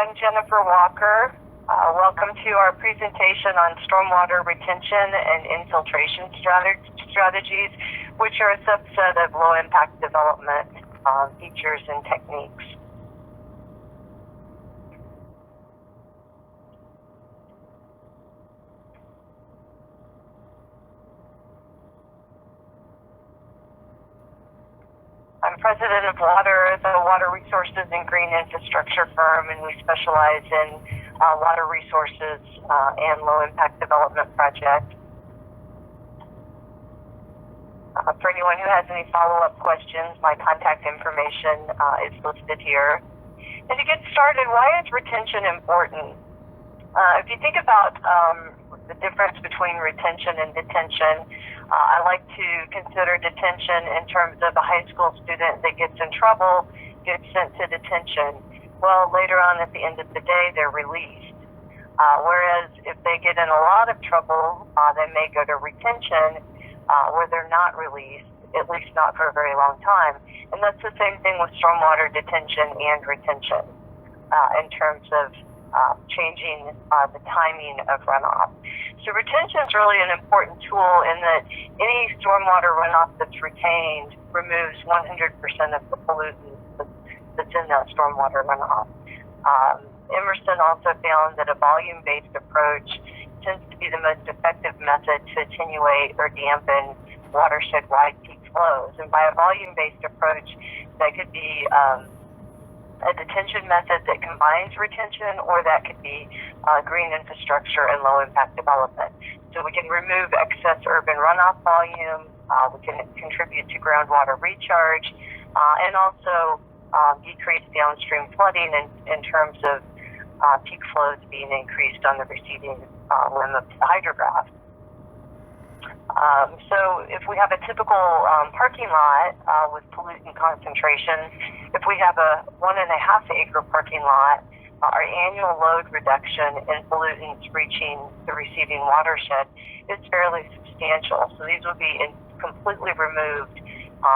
I'm Jennifer Walker. Welcome to our presentation on stormwater retention and infiltration strategies, which are a subset of low-impact development features and techniques. I'm president of Watearth, a water resources and green infrastructure firm, and we specialize in water resources and low-impact development projects. For anyone who has any follow-up questions, my contact information is listed here. And to get started, why is retention important? If you think about the difference between retention and detention, I like to consider detention in terms of a high school student that gets in trouble, gets sent to detention. Well, later on at the end of the day, they're released. Whereas if they get in a lot of trouble, they may go to retention where they're not released, at least not for a very long time. And that's the same thing with stormwater detention and retention in terms of changing the timing of runoff. So retention is really an important tool in that any stormwater runoff that's retained removes 100% of the pollutants that's in that stormwater runoff. Emerson also found that a volume-based approach tends to be the most effective method to attenuate or dampen watershed-wide peak flows. And by a volume-based approach, that could be a detention method that combines retention, or that could be green infrastructure and low-impact development. So we can remove excess urban runoff volume, we can contribute to groundwater recharge, and also decrease downstream flooding in terms of peak flows being increased on the receding limb of the hydrograph. So if we have a typical parking lot with pollutant concentrations, if we have a 1.5 acre parking lot, our annual load reduction in pollutants reaching the receiving watershed is fairly substantial. So these would be completely removed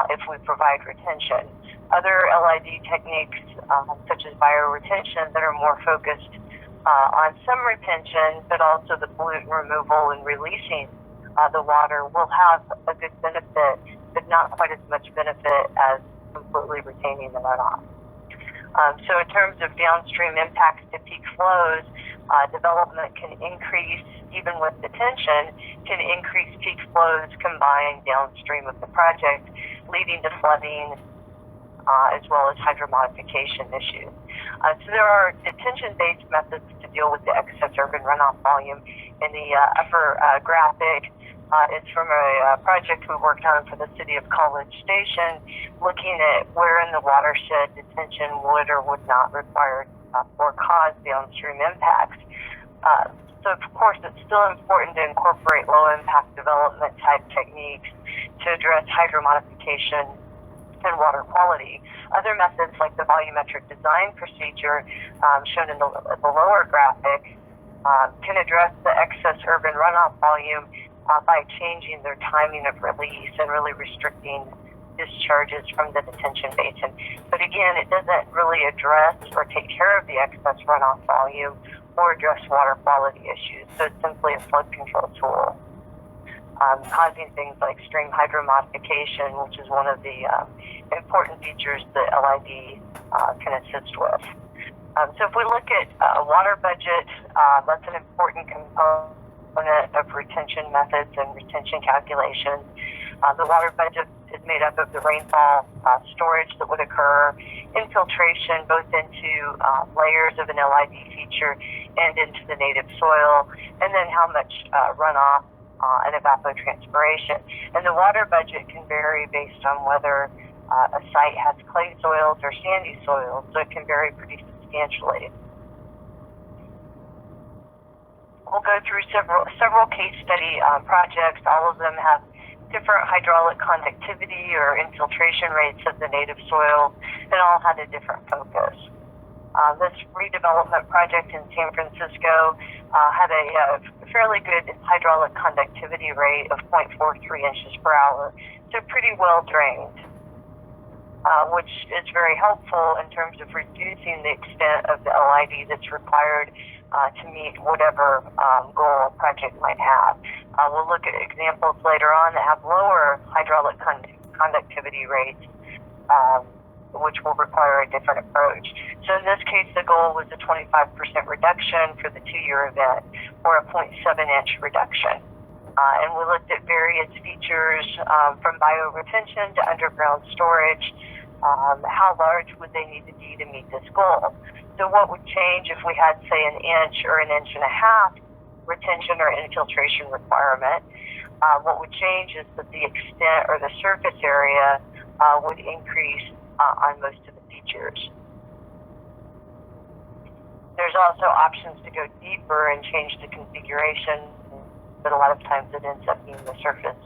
if we provide retention. Other LID techniques, such as bioretention, that are more focused on some retention, but also the pollutant removal and releasing the water, will have a good benefit, but not quite as much benefit as completely retaining the runoff. So in terms of downstream impacts to peak flows, development can increase, even with detention, can increase peak flows combined downstream of the project, leading to flooding as well as hydromodification issues. So there are detention-based methods to deal with the excess urban runoff volume. In the upper graphic, it's from a project we worked on for the city of College Station, looking at where in the watershed detention would or would not require or cause downstream impacts. So of course, it's still important to incorporate low-impact development type techniques to address hydromodification and water quality. Other methods like the volumetric design procedure shown in the lower graphic can address the excess urban runoff volume by changing their timing of release and really restricting discharges from the detention basin. But again, it doesn't really address or take care of the excess runoff volume or address water quality issues. So it's simply a flood control tool, causing things like stream hydromodification, which is one of the important features that LID can assist with. So if we look at water budget, that's an important component of retention methods and retention calculations. The water budget is made up of the rainfall storage that would occur, infiltration both into layers of an LID feature and into the native soil, and then how much runoff and evapotranspiration. And the water budget can vary based on whether a site has clay soils or sandy soils, so it can vary pretty substantially. We'll go through several case study projects. All of them have different hydraulic conductivity or infiltration rates of the native soil, and all had a different focus. This redevelopment project in San Francisco had a fairly good hydraulic conductivity rate of 0.43 inches per hour, so pretty well drained. which is very helpful in terms of reducing the extent of the LID that's required to meet whatever goal a project might have. We'll look at examples later on that have lower hydraulic conductivity rates, which will require a different approach. So in this case, the goal was a 25% reduction for the 2-year event, or a 0.7-inch reduction. And we looked at various features from bioretention to underground storage. How large would they need to be to meet this goal? So what would change if we had, say, an inch or an inch and a half retention or infiltration requirement? What would change is that the extent or the surface area would increase on most of the features. There's also options to go deeper and change the configuration, but a lot of times it ends up being the surface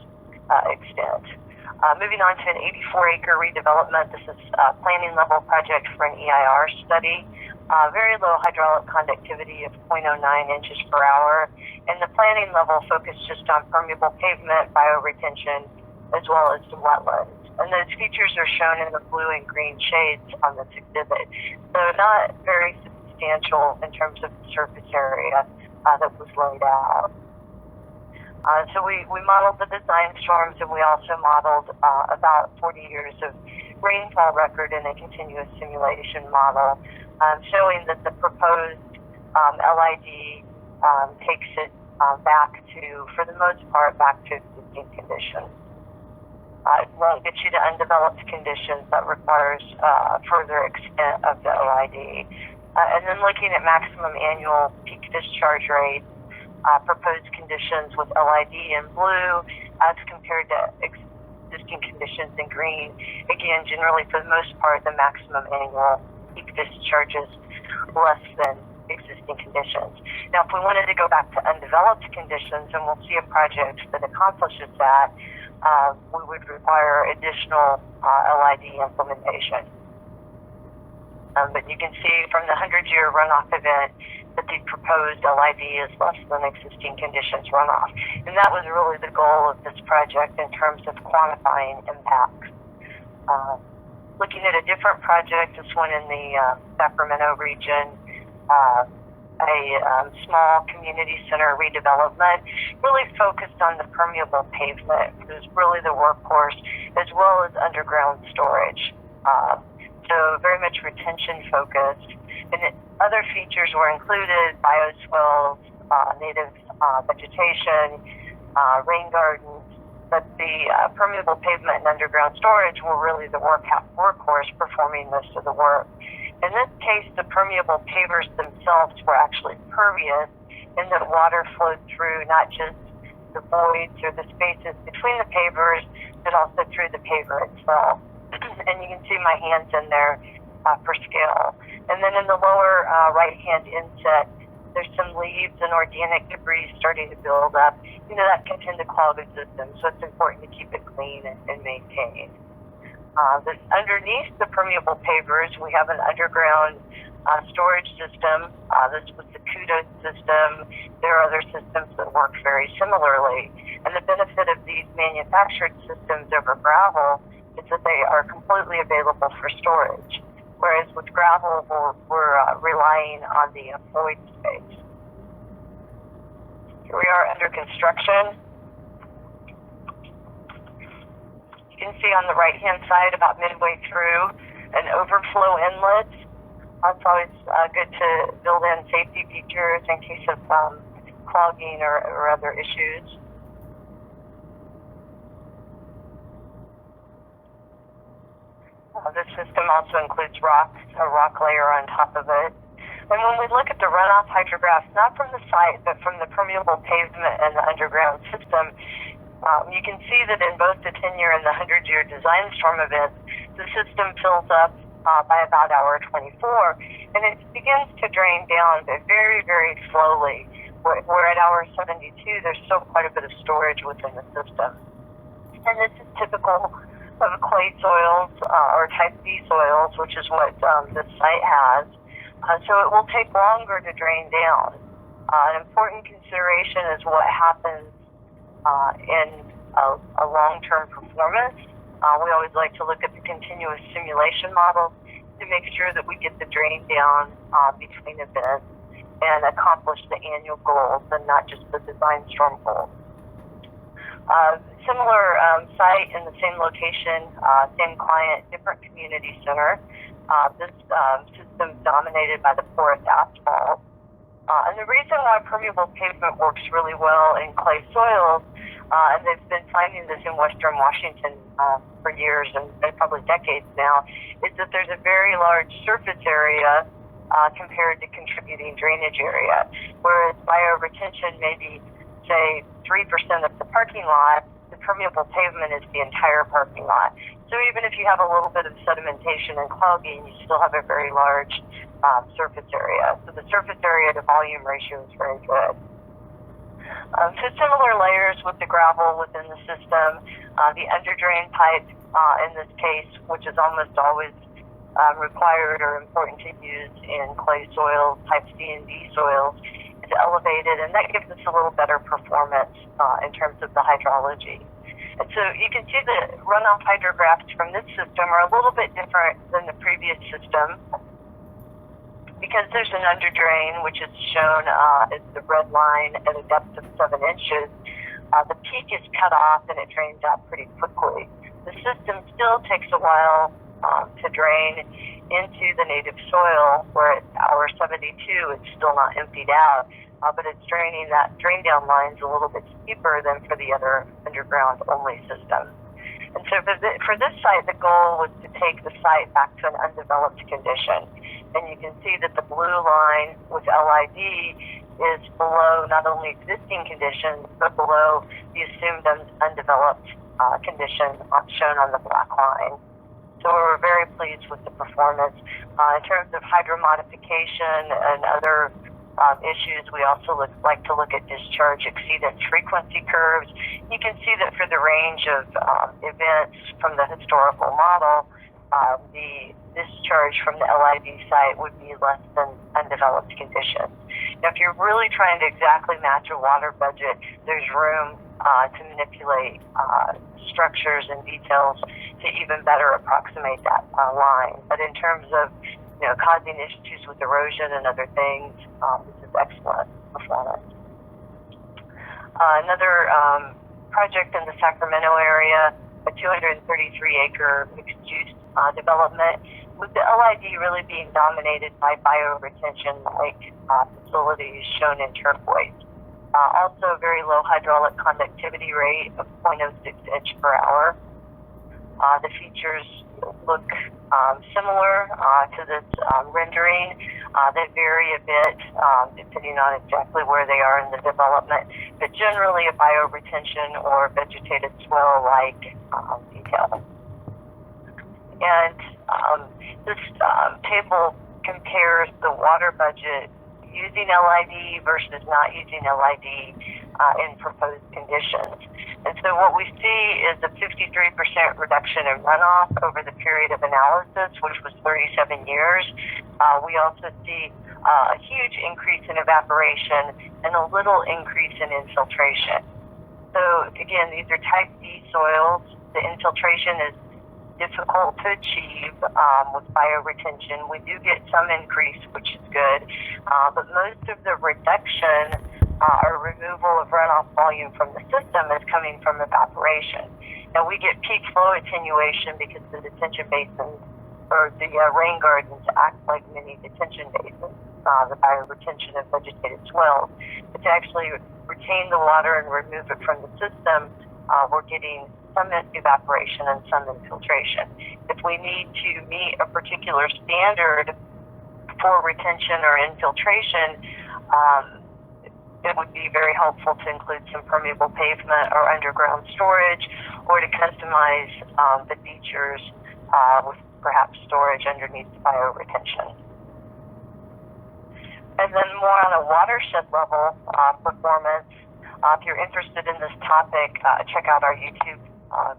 extent. Moving on to an 84-acre redevelopment. This is a planning level project for an EIR study. Very low hydraulic conductivity of 0.09 inches per hour. And the planning level focused just on permeable pavement, bioretention, as well as the wetlands. And those features are shown in the blue and green shades on this exhibit. So not very substantial in terms of the surface area that was laid out. So we modeled the design storms, and we also modeled about 40 years of rainfall record in a continuous simulation model, showing that the proposed LID takes it back to, for the most part, back to existing conditions. It won't get you to undeveloped conditions. That requires further extent of the LID. And then looking at maximum annual peak discharge rates, proposed conditions with LID in blue as compared to existing conditions in green. Again, generally for the most part, the maximum annual peak discharge is less than existing conditions. Now, if we wanted to go back to undeveloped conditions, and we'll see a project that accomplishes that, we would require additional LID implementation. But you can see from the 100-year runoff event that the proposed LID is less than existing conditions runoff. And that was really the goal of this project in terms of quantifying impacts. Looking at a different project, this one in the Sacramento region, a small community center redevelopment, really focused on the permeable pavement. It was really the workhorse, as well as underground storage. So very much retention focused. And other features were included: bioswales, native vegetation, rain gardens. But the permeable pavement and underground storage were really the workhorse performing most of the work. In this case, the permeable pavers themselves were actually pervious, in that water flowed through not just the voids or the spaces between the pavers, but also through the paver itself. And you can see my hands in there for scale. And then in the lower right-hand inset, there's some leaves and organic debris starting to build up. You know, that can tend to clog the system, so it's important to keep it clean and maintained. Underneath the permeable pavers, we have an underground storage system. This was the Kudos system. There are other systems that work very similarly. And the benefit of these manufactured systems over gravel is that they are completely available for storage, whereas with gravel, we're relying on the void space. Here we are under construction. You can see on the right-hand side, about midway through, an overflow inlet. It's always good to build in safety features in case of clogging or other issues. This system also includes a rock layer on top of it. And when we look at the runoff hydrographs, not from the site, but from the permeable pavement and the underground system, you can see that in both the 10-year and the 100-year design storm events, the system fills up by about hour 24, and it begins to drain down, but very, very slowly. Where at hour 72, there's still quite a bit of storage within the system. And this is typical of clay soils or type B soils, which is what this site has. So it will take longer to drain down. An important consideration is what happens in a long-term performance. We always like to look at the continuous simulation model to make sure that we get the drain down between events and accomplish the annual goals and not just the design storm goals. Similar site in the same location, same client, different community center. This system is dominated by the porous asphalt. And the reason why permeable pavement works really well in clay soils, and they've been finding this in Western Washington for years and probably decades now, is that there's a very large surface area compared to contributing drainage area. Whereas bioretention may be, say, 3% of the parking lot, the permeable pavement is the entire parking lot. So even if you have a little bit of sedimentation and clogging, you still have a very large surface area. So the surface area to volume ratio is very good. So similar layers with the gravel within the system. The underdrain pipe, in this case, which is almost always required or important to use in clay soils, type C and D soils, is elevated, and that gives us a little better performance in terms of the hydrology. And so you can see the runoff hydrographs from this system are a little bit different than the previous system because there's an underdrain, which is shown as the red line at a depth of 7 inches. The peak is cut off and it drains out pretty quickly. The system still takes a while to drain into the native soil, where at hour 72 it's still not emptied out, but it's draining that drain down lines a little bit steeper than for the other underground only system. And so for this site, the goal was to take the site back to an undeveloped condition. And you can see that the blue line with LID is below not only existing conditions, but below the assumed undeveloped condition shown on the black line. So we're very pleased with the performance. In terms of hydromodification and other issues, we also like to look at discharge exceedance frequency curves. You can see that for the range of events from the historical model, the discharge from the LID site would be less than undeveloped conditions. Now, if you're really trying to exactly match a water budget, there's room to manipulate structures and details to even better approximate that line. But in terms of causing issues with erosion and other things, this is excellent performance. Another project in the Sacramento area, a 233-acre mixed-use development, with the LID really being dominated by bioretention-like facilities shown in turquoise. Also, very low hydraulic conductivity rate of 0.06 inch per hour. The features look similar to this rendering. They vary a bit depending on exactly where they are in the development, but generally a bioretention or vegetated swell-like detail. And this table compares the water budget using LID versus not using LID in proposed conditions. And so what we see is a 53% reduction in runoff over the period of analysis, which was 37 years. We also see a huge increase in evaporation and a little increase in infiltration. So again, these are type D soils. The infiltration is difficult to achieve with bioretention. We do get some increase, which is good, but most of the reduction or removal of runoff volume from the system is coming from evaporation. Now we get peak flow attenuation because the detention basins or the rain gardens act like mini detention basins, the bioretention of vegetated swells. But to actually retain the water and remove it from the system, we're getting some evaporation and some infiltration. If we need to meet a particular standard for retention or infiltration, it would be very helpful to include some permeable pavement or underground storage, or to customize the features with perhaps storage underneath the bioretention. And then more on a watershed level performance, if you're interested in this topic, check out our YouTube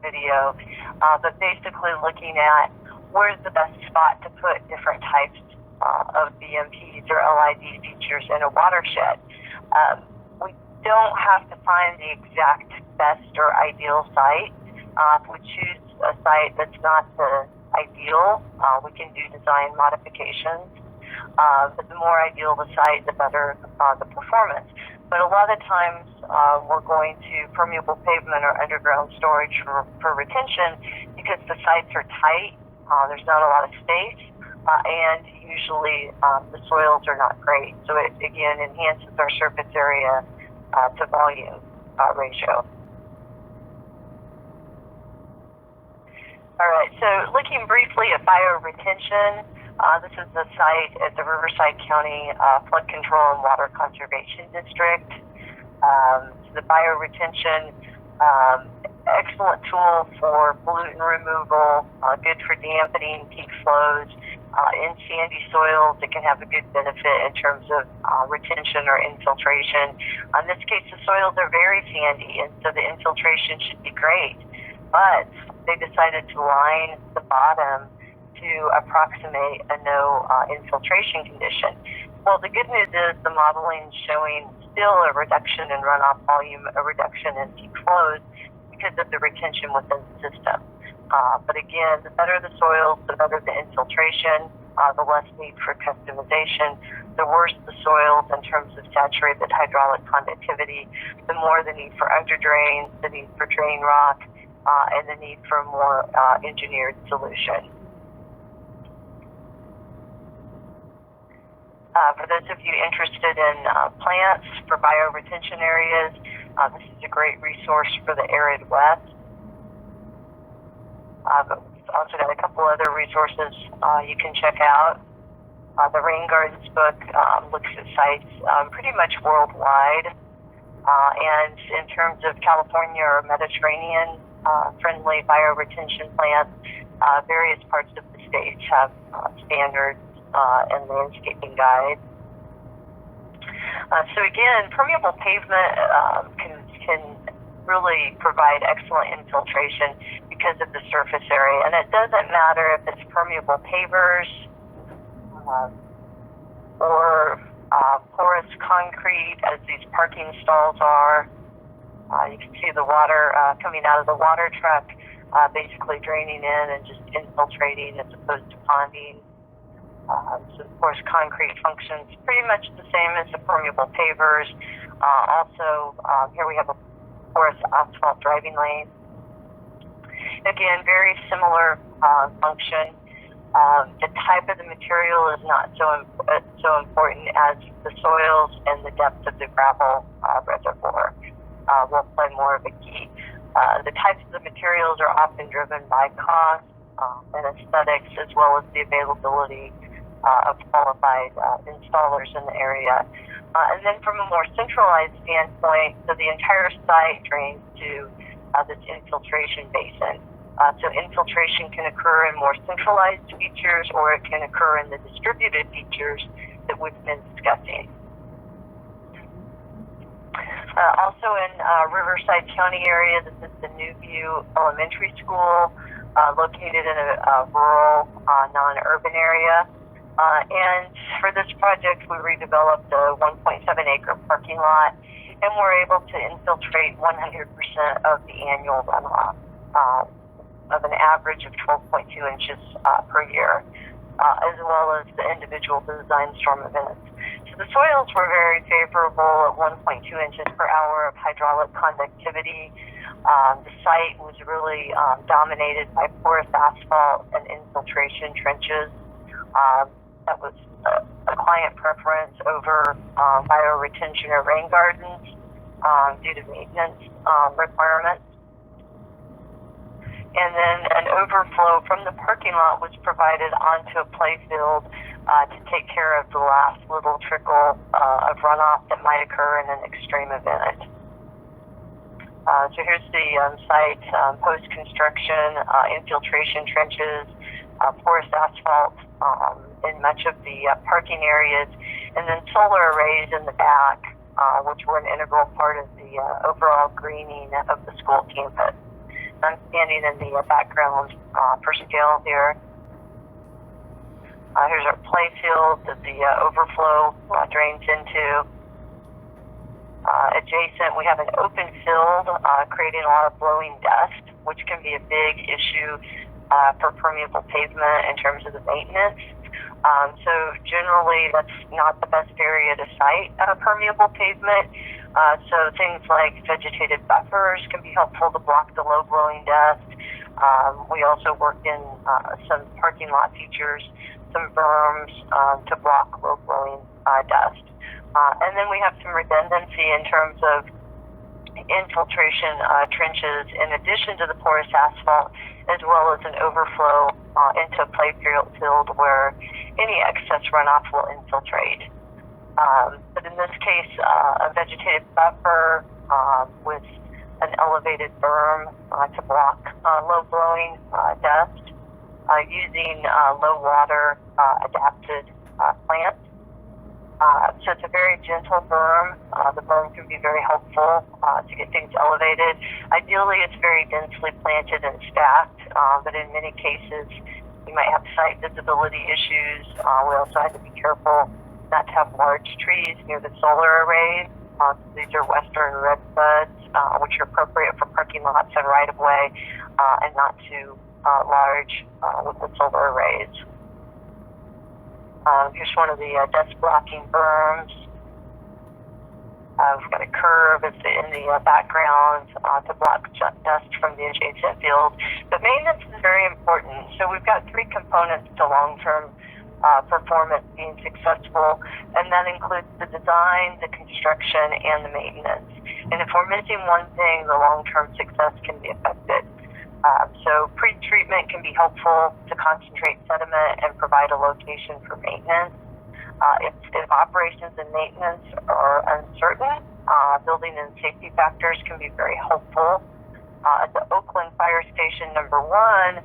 video. But basically looking at where's the best spot to put different types of BMPs or LID features in a watershed. We don't have to find the exact best or ideal site. If we choose a site that's not the ideal, we can do design modifications. But the more ideal the site, the better the performance. But a lot of times we're going to permeable pavement or underground storage for retention because the sites are tight, there's not a lot of space, and usually the soils are not great. So it, again, enhances our surface area to volume ratio. All right, so looking briefly at bioretention, this is the site at the Riverside County Flood Control and Water Conservation District. The bioretention, excellent tool for pollutant removal, good for dampening peak flows. In sandy soils, it can have a good benefit in terms of retention or infiltration. In this case, the soils are very sandy, and so the infiltration should be great. But they decided to line the bottom to approximate a no infiltration condition. Well, the good news is the modeling is showing still a reduction in runoff volume, a reduction in peak flows because of the retention within the system. But again, the better the soils, the better the infiltration, the less need for customization. The worse the soils in terms of saturated hydraulic conductivity, the more the need for underdrains, the need for drain rock, and the need for a more engineered solution. For those of you interested in plants for bioretention areas, this is a great resource for the arid West. But we've also got a couple other resources you can check out. The Rain Gardens book looks at sites pretty much worldwide. And in terms of California or Mediterranean friendly bioretention plants, various parts of the states have standards and landscaping guides. So again, permeable pavement can really provide excellent infiltration because of the surface area. And it doesn't matter if it's permeable pavers or porous concrete, as these parking stalls are. You can see the water coming out of the water truck, basically draining in and just infiltrating as opposed to ponding. So of course, concrete functions pretty much the same as the permeable pavers. Also, here we have a porous asphalt driving lane. Again, very similar function. The type of the material is not so important as the soils and the depth of the gravel reservoir will play more of a key. The types of the materials are often driven by cost and aesthetics, as well as the availability of qualified installers in the area. And then from a more centralized standpoint, so the entire site drains to this infiltration basin. So infiltration can occur in more centralized features, or it can occur in the distributed features that we've been discussing. Also in Riverside County area, this is the New View Elementary School, located in a rural, non-urban area. And for this project, we redeveloped a 1.7-acre parking lot, and we're able to infiltrate 100% of the annual runoff of an average of 12.2 inches per year, as well as the individual design storm events. So the soils were very favorable at 1.2 inches per hour of hydraulic conductivity. The site was really dominated by porous asphalt and infiltration trenches. That was a client preference over bioretention or rain gardens due to maintenance requirements. And then an overflow from the parking lot was provided onto a play field to take care of the last little trickle of runoff that might occur in an extreme event. So here's the site post-construction, infiltration trenches, porous asphalt in much of the parking areas, and then solar arrays in the back, which were an integral part of the overall greening of the school campus. I'm standing in the background for scale here. Here's our play field that the overflow drains into. Adjacent, we have an open field creating a lot of blowing dust, which can be a big issue for permeable pavement in terms of the maintenance. So generally, that's not the best area to site permeable pavement. So things like vegetated buffers can be helpful to block the low-blowing dust. We also worked in some parking lot features, some berms to block low-blowing dust. And then we have some redundancy in terms of infiltration trenches in addition to the porous asphalt, as well as an overflow into a play field where any excess runoff will infiltrate. But in this case, a vegetated buffer with an elevated berm to block low-blowing dust, using low-water adapted plants. So it's a very gentle berm. The berm can be very helpful to get things elevated. Ideally, it's very densely planted and stacked, but in many cases, you might have site visibility issues. We also have to be careful not to have large trees near the solar arrays. These are western red buds, which are appropriate for parking lots and right-of-way, and not too large with the solar arrays. Here's one of the dust-blocking berms. We've got a curve in the background to block dust from the adjacent field. But maintenance is very important. So we've got three components to long-term performance being successful, and that includes the design, the construction, and the maintenance. And if we're missing one thing, the long-term success can be affected. So pre-treatment can be helpful to concentrate sediment and provide a location for maintenance. If operations and maintenance are uncertain, building in safety factors can be very helpful. At the Oakland Fire Station number 1,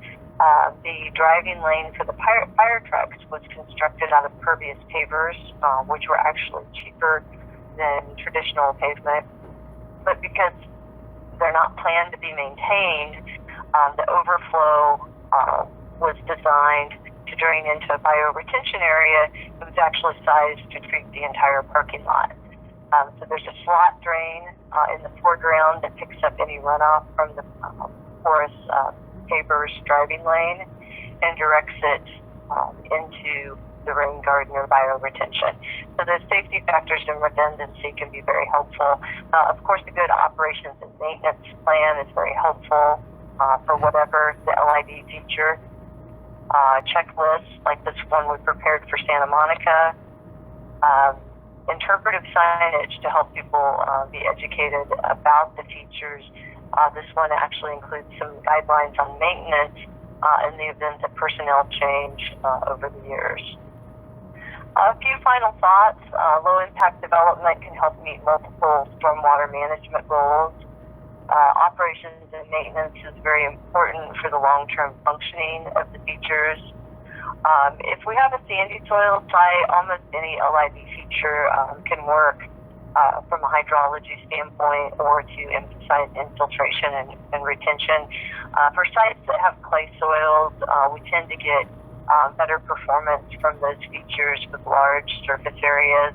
the driving lane for the fire trucks was constructed out of pervious pavers, which were actually cheaper than traditional pavement. But because they're not planned to be maintained, the overflow was designed to drain into a bioretention area. It was actually sized to treat the entire parking lot. So there's a slot drain in the foreground that picks up any runoff from the porous pavers driving lane and directs it into the rain garden or bioretention. So the safety factors and redundancy can be very helpful. Of course, a good operations and maintenance plan is very helpful for whatever the LID feature. Checklists like this one we prepared for Santa Monica. Interpretive signage to help people be educated about the features. This one actually includes some guidelines on maintenance in the event of personnel change over the years. A few final thoughts. Low-impact development can help meet multiple stormwater management goals. Operations and maintenance is very important for the long-term functioning of the features. If we have a sandy soil site, almost any LID feature can work from a hydrology standpoint or to emphasize infiltration and retention. For sites that have clay soils, we tend to get better performance from those features with large surface areas,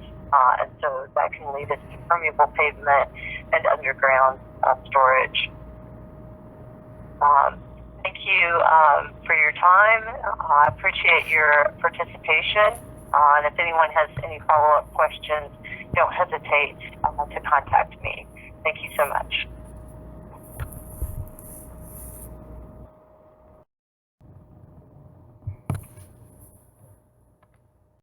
and so that can lead us to permeable pavement and underground storage. Thank you for your time. I appreciate your participation. And if anyone has any follow-up questions, don't hesitate to contact me. Thank you so much.